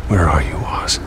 Where are you, Oz?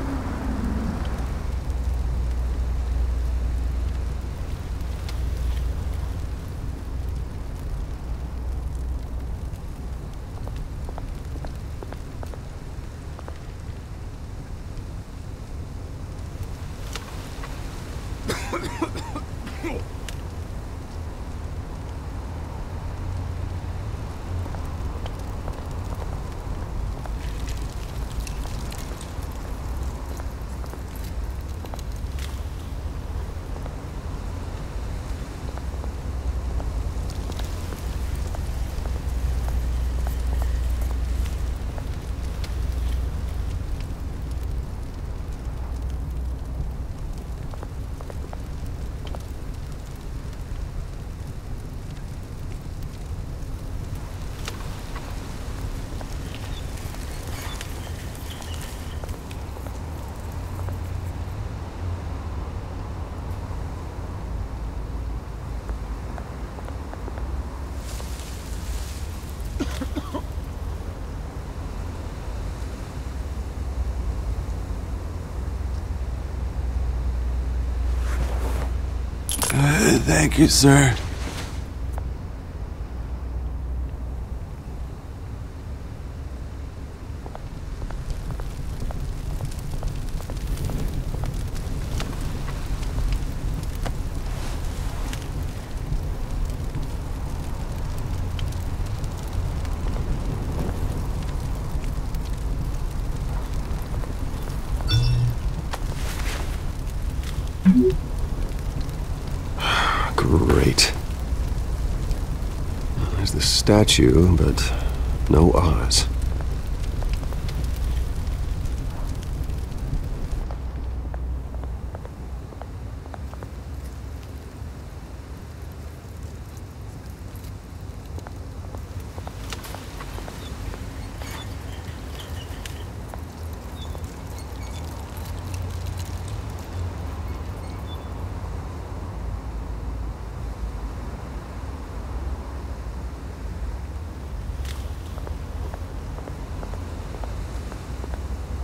Thank you, sir. Great. There's the statue, but no Oz.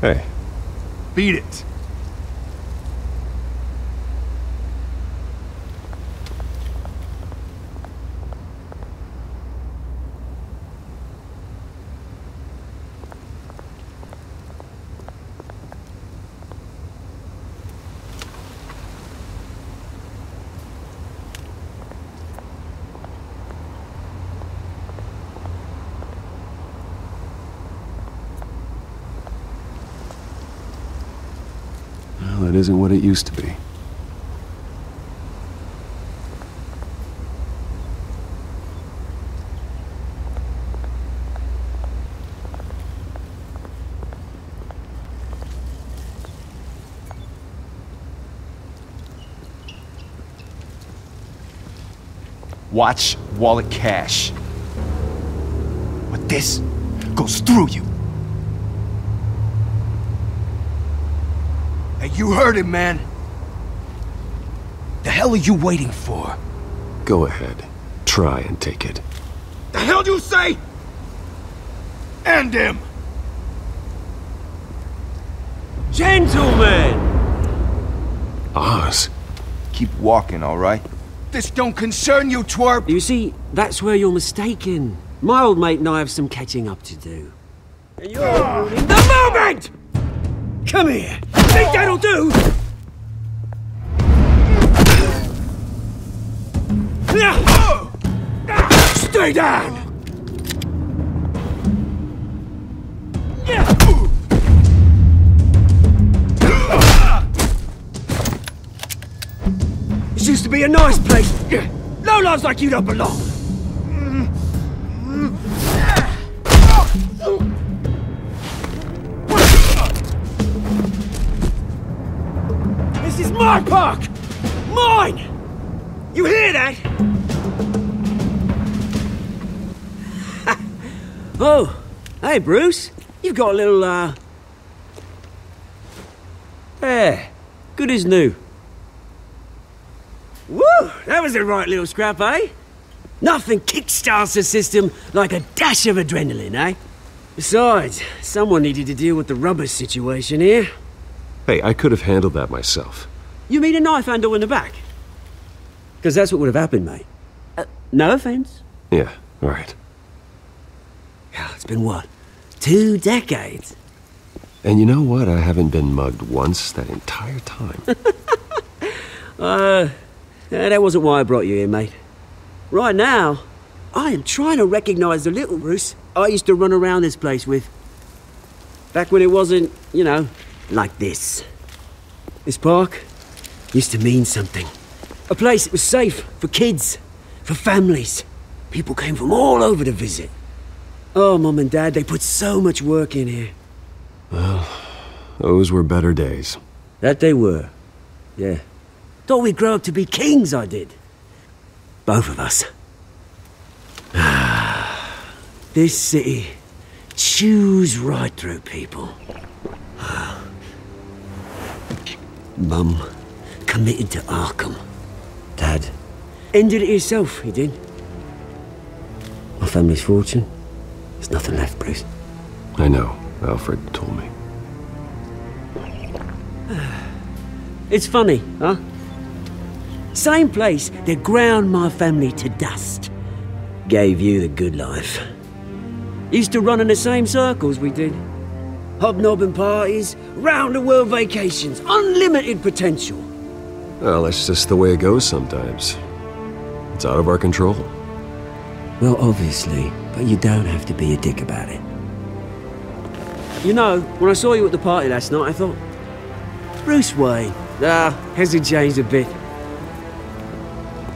Hey. Beat it. Well, it isn't what it used to be. Watch wallet cash. But this goes through you. Hey, you heard him, man. The hell are you waiting for? Go ahead. Try and take it. The hell do you say? End him! Gentlemen! Oz. Keep walking, all right? This don't concern you, twerp! You see, that's where you're mistaken. My old mate and I have some catching up to do. And you're ruining the moment! Come here! Think that'll do? Stay down! This used to be a nice place. Lowlifes like you don't belong. This is my park! Mine! You hear that? Oh, hey Bruce. You've got a little, There. Good as new. Woo! That was a right little scrap, eh? Nothing kickstarts the system like a dash of adrenaline, eh? Besides, someone needed to deal with the rubber situation here. Hey, I could have handled that myself. You mean a knife handle in the back? Because that's what would have happened, mate. No offense. Yeah, right. Yeah, it's been what? 2 decades? And you know what? I haven't been mugged once that entire time. That wasn't why I brought you here, mate. Right now, I am trying to recognize the little Bruce I used to run around this place with. Back when it wasn't, you know, like this. This park used to mean something. A place that was safe for kids, for families. People came from all over to visit. Oh, Mum and Dad, they put so much work in here. Well, those were better days. That they were. Yeah. Thought we'd grow up to be kings, I did. Both of us. This city chews right through people. Mum committed to Arkham. Dad ended it himself, he did. My family's fortune. There's nothing left, Bruce. I know. Alfred told me. It's funny, huh? Same place that ground my family to dust gave you the good life. Used to run in the same circles we did. Hobnobbing parties, round-the-world vacations, unlimited potential. Well, that's just the way it goes sometimes. It's out of our control. Well, obviously, but you don't have to be a dick about it. You know, when I saw you at the party last night, I thought, Bruce Wayne. Hasn't changed a bit.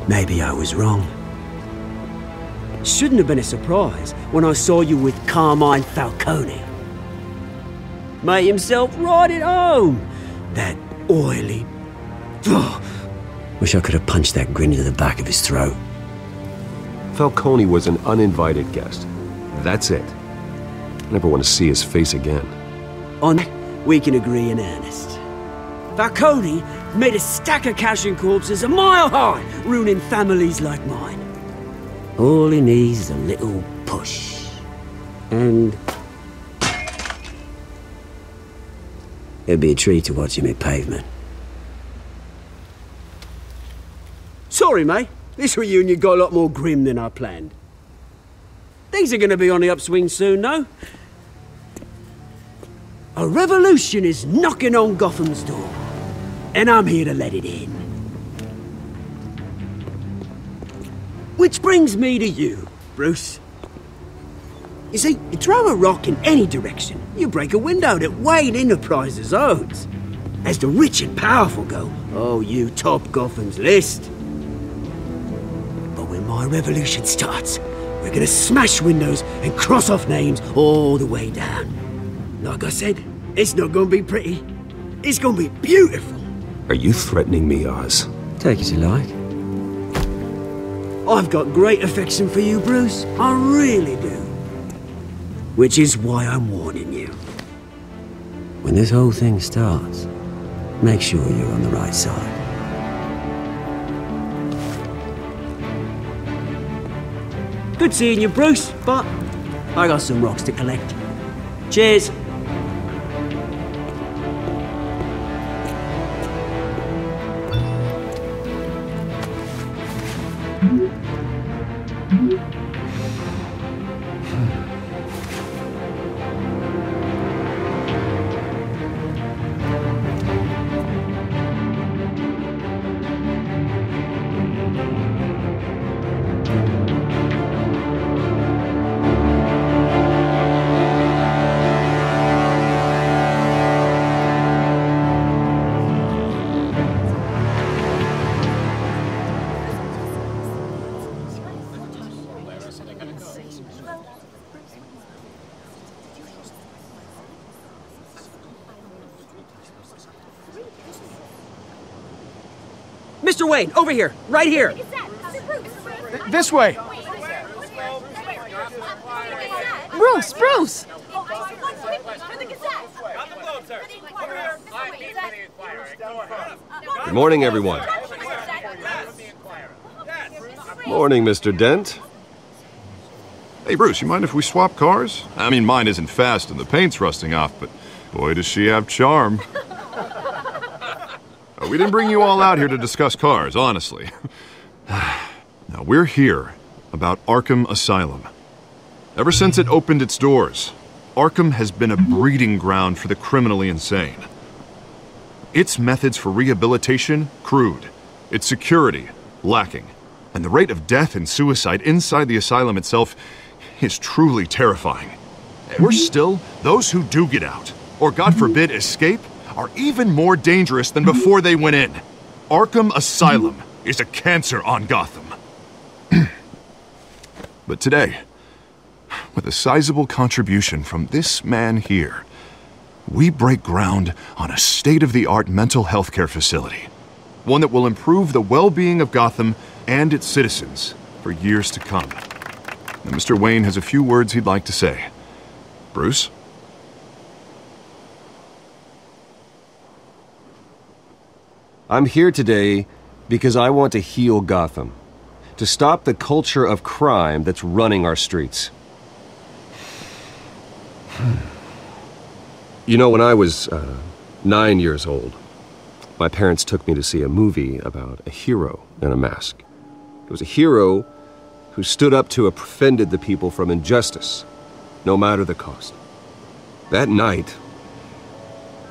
Maybe I was wrong. Shouldn't have been a surprise when I saw you with Carmine Falcone. Made himself right at home. That oily... Wish I could have punched that grin into the back of his throat. Falcone was an uninvited guest. That's it. I never want to see his face again. On that, we can agree in earnest. Falcone made a stack of cash and corpses a mile high, ruining families like mine. All he needs is a little push. And... it'd be a treat to watch him hit pavement. Sorry, mate. This reunion got a lot more grim than I planned. Things are gonna be on the upswing soon, though. A revolution is knocking on Gotham's door. And I'm here to let it in. Which brings me to you, Bruce. You see, you throw a rock in any direction, you break a window that Wayne Enterprises owns. As the rich and powerful go, oh, you top Gotham's list. But when my revolution starts, we're gonna smash windows and cross off names all the way down. Like I said, it's not gonna be pretty. It's gonna be beautiful. Are you threatening me, Oz? Take it you like. I've got great affection for you, Bruce. I really do. Which is why I'm warning you. When this whole thing starts, make sure you're on the right side. Good seeing you, Bruce, but I got some rocks to collect. Cheers. Mr. Wayne, over here, right here. This way. Bruce, Bruce! Good morning, everyone. Morning, Mr. Dent. Hey, Bruce, you mind if we swap cars? I mean, mine isn't fast and the paint's rusting off, but boy, does she have charm. We didn't bring you all out here to discuss cars, honestly. Now, we're here about Arkham Asylum. Ever since it opened its doors, Arkham has been a breeding ground for the criminally insane. Its methods for rehabilitation, crude. Its security, lacking. And the rate of death and suicide inside the asylum itself is truly terrifying. Worse still, those who do get out, or God forbid escape, are even more dangerous than before they went in. Arkham Asylum is a cancer on Gotham. But today, with a sizable contribution from this man here, we break ground on a state-of-the-art mental health care facility. One that will improve the well-being of Gotham and its citizens for years to come. Now, Mr. Wayne has a few words he'd like to say. Bruce? I'm here today because I want to heal Gotham. To stop the culture of crime that's running our streets. You know, when I was 9 years old, my parents took me to see a movie about a hero in a mask. It was a hero who stood up to defended the people from injustice, no matter the cost. That night,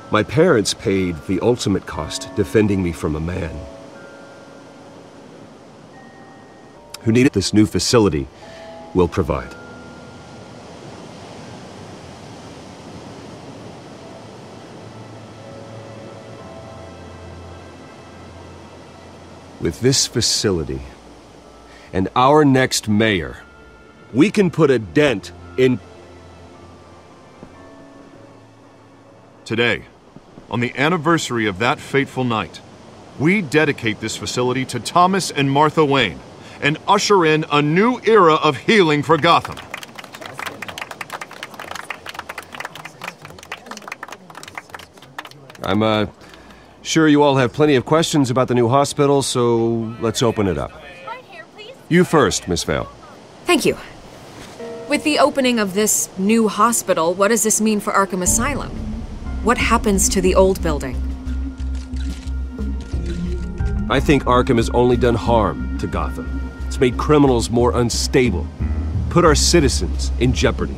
my parents paid the ultimate cost defending me from a man who needed this new facility will provide. With this facility and our next mayor, we can put a dent in... Today, on the anniversary of that fateful night, we dedicate this facility to Thomas and Martha Wayne and usher in a new era of healing for Gotham. I'm sure you all have plenty of questions about the new hospital, so let's open it up. You first, Miss Vale. Thank you. With the opening of this new hospital, what does this mean for Arkham Asylum? What happens to the old building? I think Arkham has only done harm to Gotham. It's made criminals more unstable, put our citizens in jeopardy.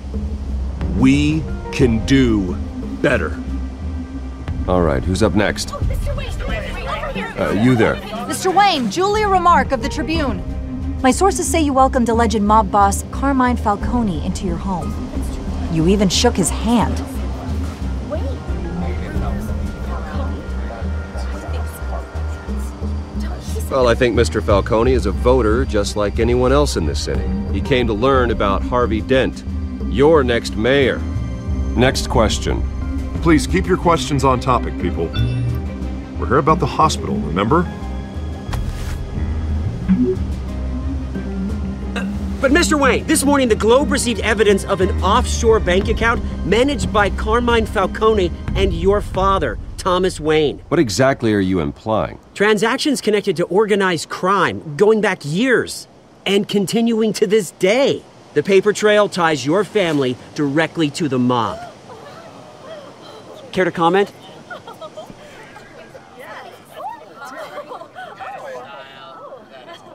We can do better. All right, who's up next? Mr. Wayne, You there. Mr. Wayne, Julia Remark of the Tribune. My sources say you welcomed alleged mob boss Carmine Falcone into your home. You even shook his hand. Well, I think Mr. Falcone is a voter just like anyone else in this city. He came to learn about Harvey Dent, your next mayor. Next question. Please keep your questions on topic, people. We're here about the hospital, remember? But Mr. Wayne, this morning the Globe received evidence of an offshore bank account managed by Carmine Falcone and your father, Thomas Wayne. What exactly are you implying? Transactions connected to organized crime going back years and continuing to this day. The paper trail ties your family directly to the mob. Care to comment?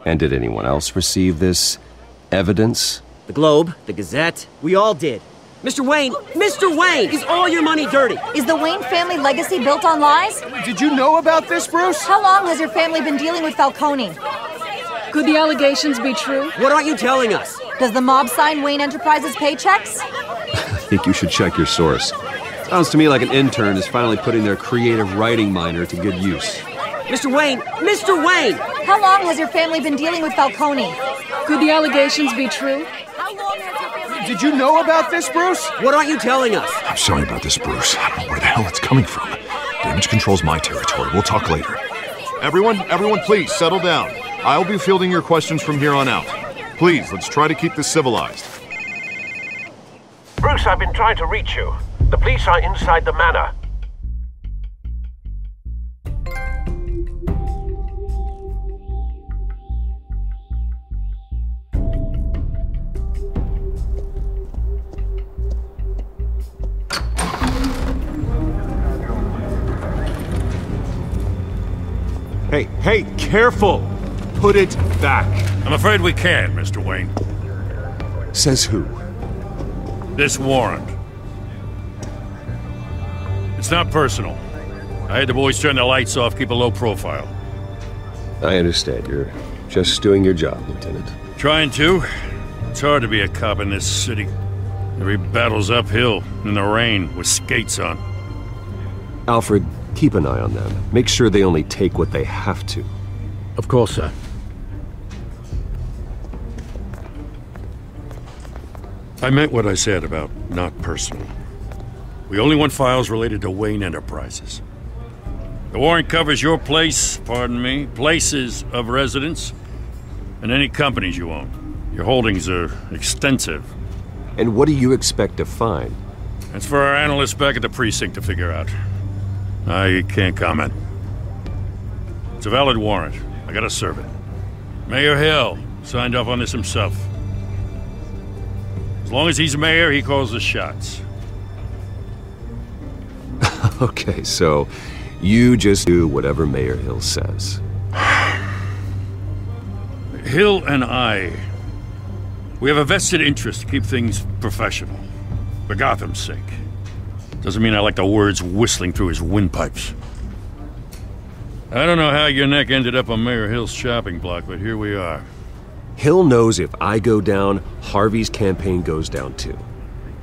And did anyone else receive this evidence? The Globe, the Gazette, we all did. Mr. Wayne, is all your money dirty? Is the Wayne family legacy built on lies? Did you know about this, Bruce? How long has your family been dealing with Falcone? Could the allegations be true? What aren't you telling us? Does the mob sign Wayne Enterprises paychecks? I think you should check your source. Sounds to me like an intern is finally putting their creative writing minor to good use. Mr. Wayne! How long has your family been dealing with Falcone? Could the allegations be true? Did you know about this, Bruce? What aren't you telling us? I'm sorry about this, Bruce. I don't know where the hell it's coming from. Damage control's my territory. We'll talk later. Everyone, please, settle down. I'll be fielding your questions from here on out. Please, let's try to keep this civilized. Bruce, I've been trying to reach you. The police are inside the manor. Hey, careful! Put it back. I'm afraid we can't, Mr. Wayne. Says who? This warrant. It's not personal. I had the boys turn the lights off, keep a low profile. I understand. You're just doing your job, Lieutenant. Trying to. It's hard to be a cop in this city. Every battle's uphill, in the rain, with skates on. Alfred, keep an eye on them. Make sure they only take what they have to. Of course, sir. I meant what I said about not personal. We only want files related to Wayne Enterprises. The warrant covers your place, pardon me, places of residence, and any companies you own. Your holdings are extensive. And what do you expect to find? That's for our analysts back at the precinct to figure out. I can't comment. It's a valid warrant. I gotta serve it. Mayor Hill signed off on this himself. As long as he's mayor, he calls the shots. Okay, so you just do whatever Mayor Hill says. Hill and I, we have a vested interest to keep things professional. For Gotham's sake. Doesn't mean I like the words whistling through his windpipes. I don't know how your neck ended up on Mayor Hill's chopping block, but here we are. Hill knows if I go down, Harvey's campaign goes down too.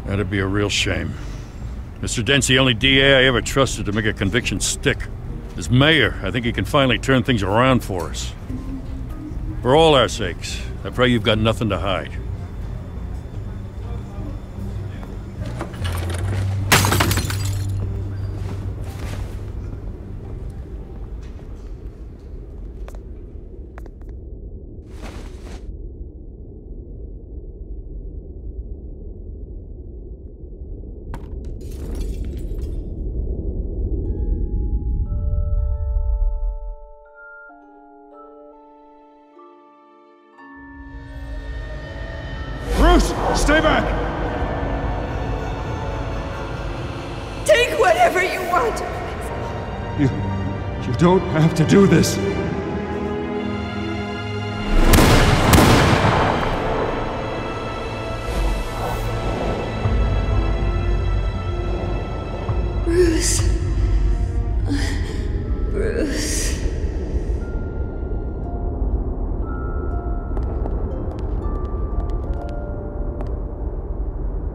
That'd be a real shame. Mr. Dent's the only DA I ever trusted to make a conviction stick. As mayor, I think he can finally turn things around for us. For all our sakes, I pray you've got nothing to hide. Stay back! Take whatever you want! You don't have to do this. Bruce. Bruce.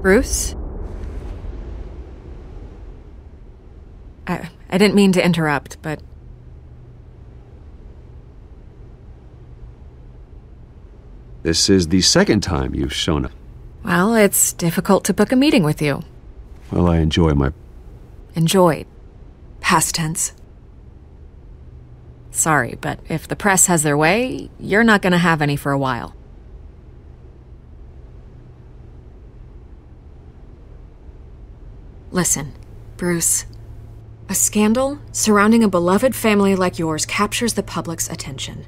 Bruce? I didn't mean to interrupt, but... This is the second time you've shown up. Well, it's difficult to book a meeting with you. Well, I enjoy my... Enjoyed. Past tense. Sorry, but if the press has their way, you're not gonna have any for a while. Listen, Bruce. A scandal surrounding a beloved family like yours captures the public's attention.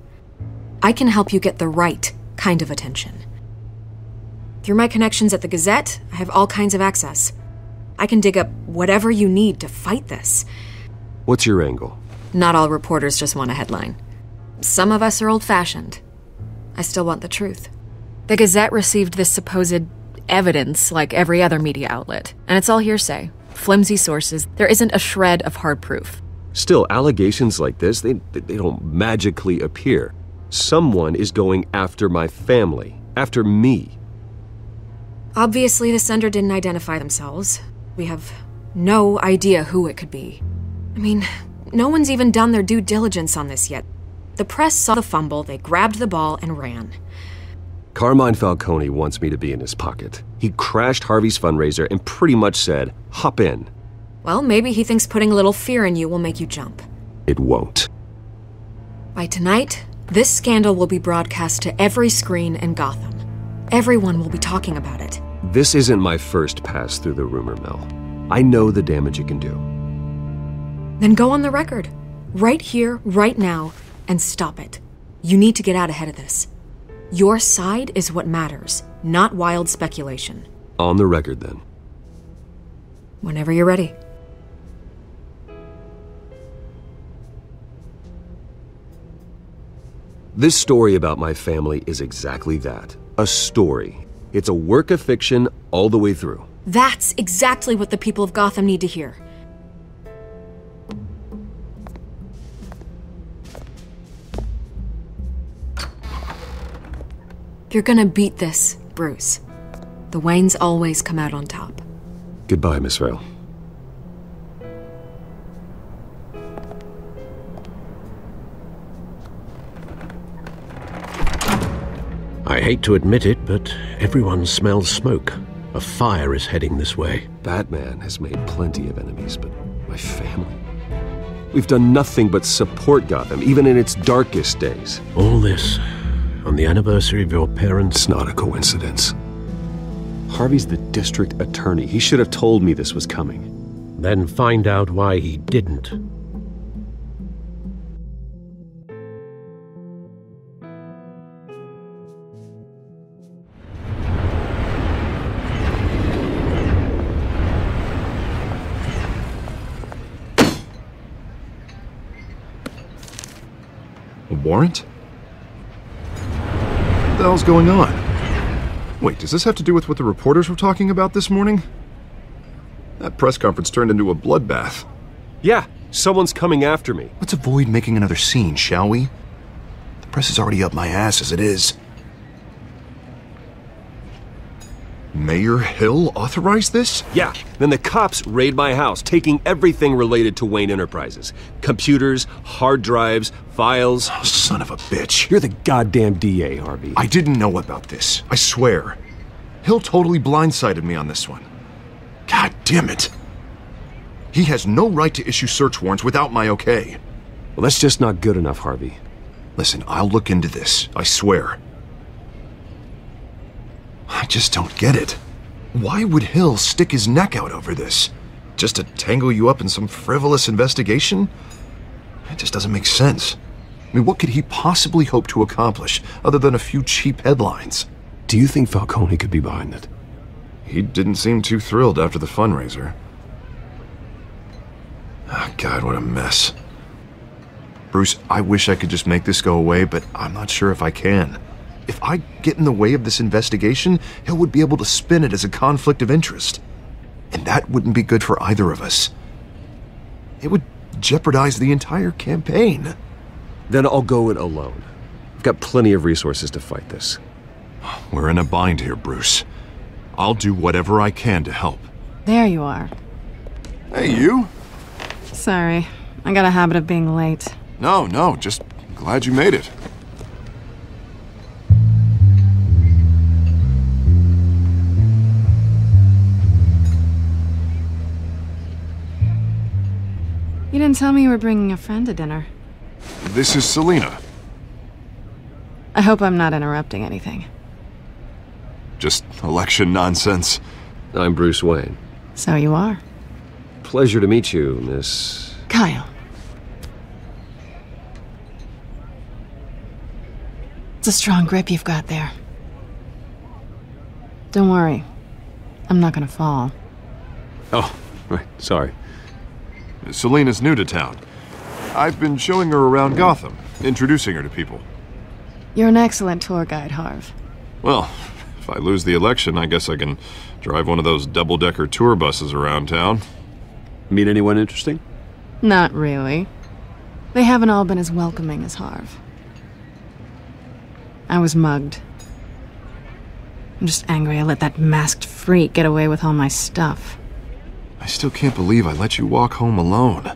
I can help you get the right kind of attention. Through my connections at the Gazette, I have all kinds of access. I can dig up whatever you need to fight this. What's your angle? Not all reporters just want a headline. Some of us are old-fashioned. I still want the truth. The Gazette received this supposed evidence like every other media outlet, and it's all hearsay. Flimsy sources. There isn't a shred of hard proof. Still, allegations like this, they don't magically appear. Someone is going after my family, after me. Obviously, the sender didn't identify themselves. We have no idea who it could be. I mean, no one's even done their due diligence on this yet. The press saw the fumble, they grabbed the ball and ran. Carmine Falcone wants me to be in his pocket. He crashed Harvey's fundraiser and pretty much said, hop in. Well, maybe he thinks putting a little fear in you will make you jump. It won't. By tonight, this scandal will be broadcast to every screen in Gotham. Everyone will be talking about it. This isn't my first pass through the rumor mill. I know the damage it can do. Then go on the record. Right here, right now, and stop it. You need to get out ahead of this. Your side is what matters, not wild speculation. On the record, then. Whenever you're ready. This story about my family is exactly that. A story. It's a work of fiction all the way through. That's exactly what the people of Gotham need to hear. You're gonna beat this, Bruce. The Waynes always come out on top. Goodbye, Miss Vale. I hate to admit it, but everyone smells smoke. A fire is heading this way. Batman has made plenty of enemies, but my family? We've done nothing but support Gotham, even in its darkest days. All this on the anniversary of your parents'... It's not a coincidence. Harvey's the district attorney. He should have told me this was coming. Then find out why he didn't. A warrant? What the hell's going on? Wait, does this have to do with what the reporters were talking about this morning? That press conference turned into a bloodbath. Yeah, someone's coming after me. Let's avoid making another scene, shall we? The press is already up my ass as it is. Mayor Hill authorized this? Yeah, then the cops raid my house, taking everything related to Wayne Enterprises. Computers, hard drives, files. Oh, son of a bitch. You're the goddamn DA, Harvey. I didn't know about this, I swear. Hill totally blindsided me on this one. God damn it. He has no right to issue search warrants without my okay. Well, that's just not good enough, Harvey. Listen, I'll look into this, I swear. I just don't get it. Why would Hill stick his neck out over this? Just to tangle you up in some frivolous investigation? It just doesn't make sense. I mean, what could he possibly hope to accomplish other than a few cheap headlines? Do you think Falcone could be behind it? He didn't seem too thrilled after the fundraiser. Oh, God, what a mess. Bruce, I wish I could just make this go away, but I'm not sure if I can. If I get in the way of this investigation, Hill would be able to spin it as a conflict of interest. And that wouldn't be good for either of us. It would jeopardize the entire campaign. Then I'll go it alone. I've got plenty of resources to fight this. We're in a bind here, Bruce. I'll do whatever I can to help. There you are. Hey, you? Sorry, I got a habit of being late. No, just glad you made it. You didn't tell me you were bringing a friend to dinner. This is Selina. I hope I'm not interrupting anything. Just election nonsense. I'm Bruce Wayne. So you are. Pleasure to meet you, Miss... Kyle. It's a strong grip you've got there. Don't worry. I'm not gonna fall. Oh, right, sorry. Selina's new to town. I've been showing her around Gotham, introducing her to people. You're an excellent tour guide, Harv. Well, if I lose the election, I guess I can drive one of those double-decker tour buses around town. Meet anyone interesting? Not really. They haven't all been as welcoming as Harv. I was mugged. I'm just angry I let that masked freak get away with all my stuff. I still can't believe I let you walk home alone.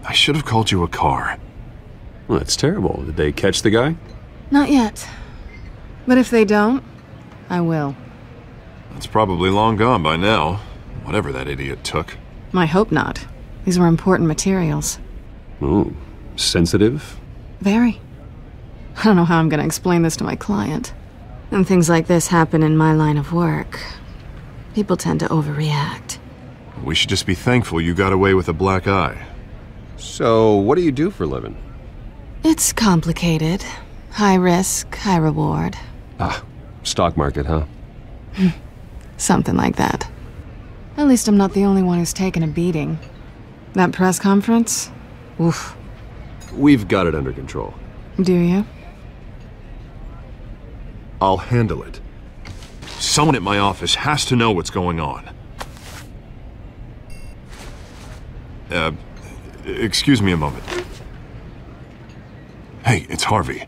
I should have called you a car. Well, that's terrible. Did they catch the guy? Not yet. But if they don't, I will. That's probably long gone by now, whatever that idiot took. I hope not. These were important materials. Ooh, sensitive? Very. I don't know how I'm gonna explain this to my client. And things like this happen in my line of work. People tend to overreact. We should just be thankful you got away with a black eye. So, what do you do for a living? It's complicated. High risk, high reward. Ah, stock market, huh? Something like that. At least I'm not the only one who's taken a beating. That press conference? Oof. We've got it under control. Do you? I'll handle it. Someone at my office has to know what's going on. Excuse me a moment. Hey, it's Harvey.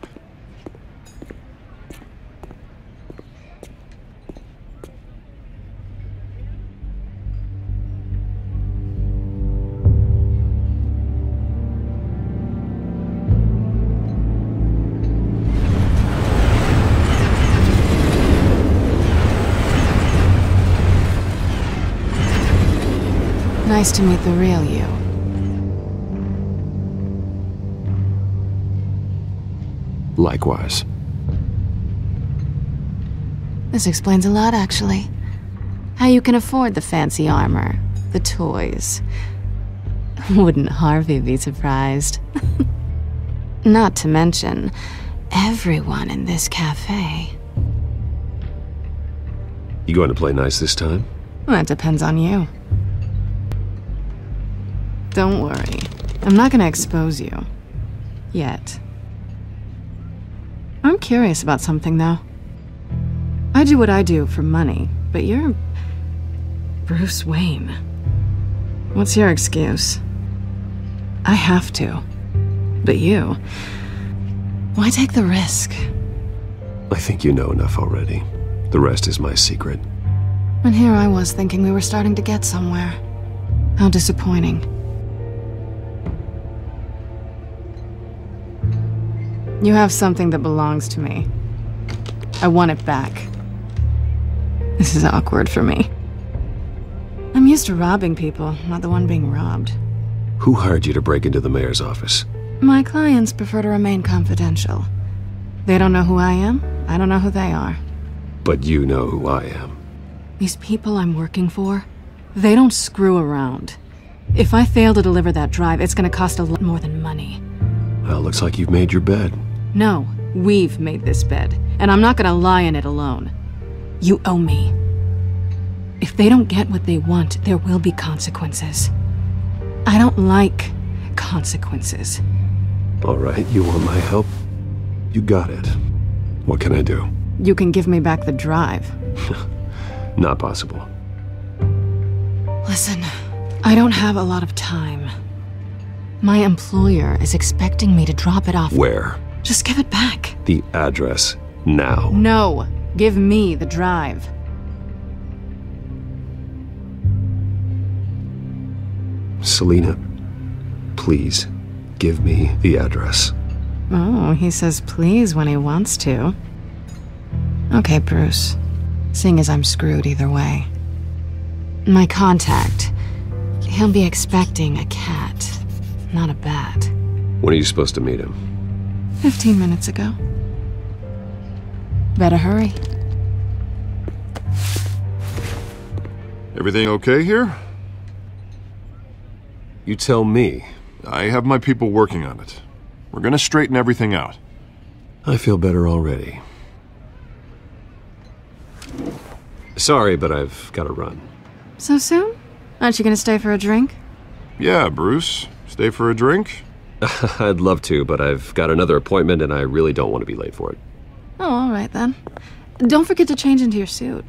Nice to meet the real you. Likewise. This explains a lot, actually. How you can afford the fancy armor, the toys. Wouldn't Harvey be surprised? Not to mention, everyone in this cafe. You going to play nice this time? Well, that depends on you. Don't worry. I'm not gonna expose you. Yet. I'm curious about something, though. I do what I do for money, but you're... Bruce Wayne. What's your excuse? I have to. But you... Why take the risk? I think you know enough already. The rest is my secret. And here I was thinking we were starting to get somewhere. How disappointing. You have something that belongs to me. I want it back. This is awkward for me. I'm used to robbing people, not the one being robbed. Who hired you to break into the mayor's office? My clients prefer to remain confidential. They don't know who I am, I don't know who they are. But you know who I am. These people I'm working for, they don't screw around. If I fail to deliver that drive, it's gonna cost a lot more than money. Well, looks like you've made your bed. No, we've made this bed, and I'm not gonna lie in it alone. You owe me. If they don't get what they want, there will be consequences. I don't like consequences. All right, you want my help? You got it. What can I do? You can give me back the drive. Not possible. Listen, I don't have a lot of time. My employer is expecting me to drop it off. Where? Just give it back. The address, now. No, give me the drive. Selina, please, give me the address. Oh, he says please when he wants to. Okay, Bruce. Seeing as I'm screwed either way. My contact, he'll be expecting a cat, not a bat. When are you supposed to meet him? 15 minutes ago. Better hurry. Everything okay here? You tell me. I have my people working on it. We're gonna straighten everything out. I feel better already. Sorry, but I've got to run. So soon? Aren't you gonna stay for a drink? Yeah, Bruce. Stay for a drink? I'd love to, but I've got another appointment and I really don't want to be late for it. Oh, all right then. Don't forget to change into your suit.